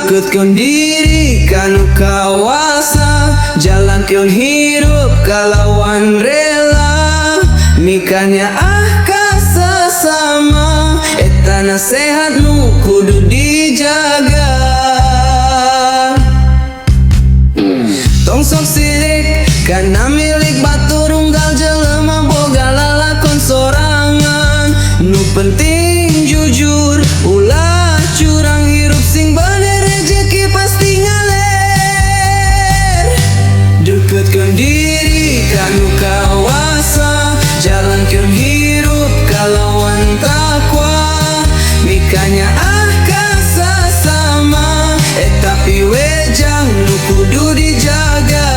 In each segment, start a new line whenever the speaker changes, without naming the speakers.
Deketkan diri kanu kawasa, jalankan hidup kalawan rela. Mikanya kasa sama, eta nasehat nu kudu dijaga. Tong sok sirik kana milik batur unggal jelema boga lalakon sorangan. Nu penting jujur ulah curang, hirup sing bener rejeki pasti ngaler. Deketkan diri kanu kawasa, jalankan hidup kalawan takwa. Mikanya kasa sama, tapi wejang nu kudu dijaga.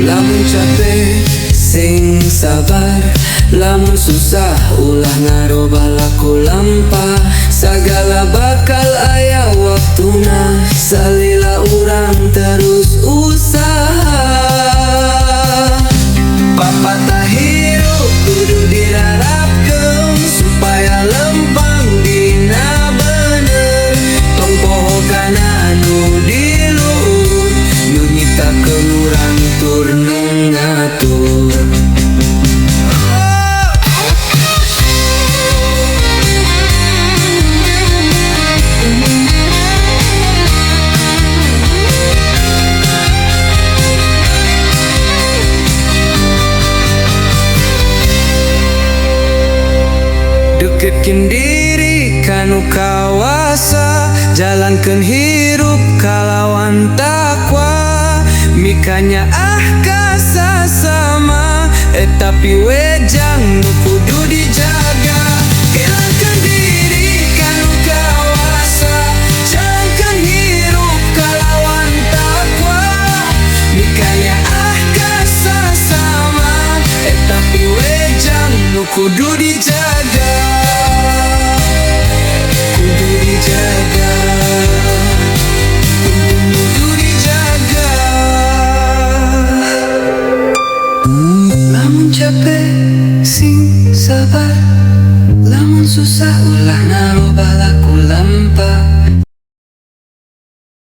Lamun capek sing sabar, lamun susah ulah ngaroba laku lampah. Sagala bakal aya waktuna, salila urang terus usaha. Papatah hirup kudu dirarapkeun supaya lempang dina bener. Tong poho kana nu diluhur, nu nyiptakeun urang tur nu ngatur. Deketkan diri kanu kawasa, jalankan hidup kalawan takwa. Mikanya kasa sama, tapi wejang nu kudu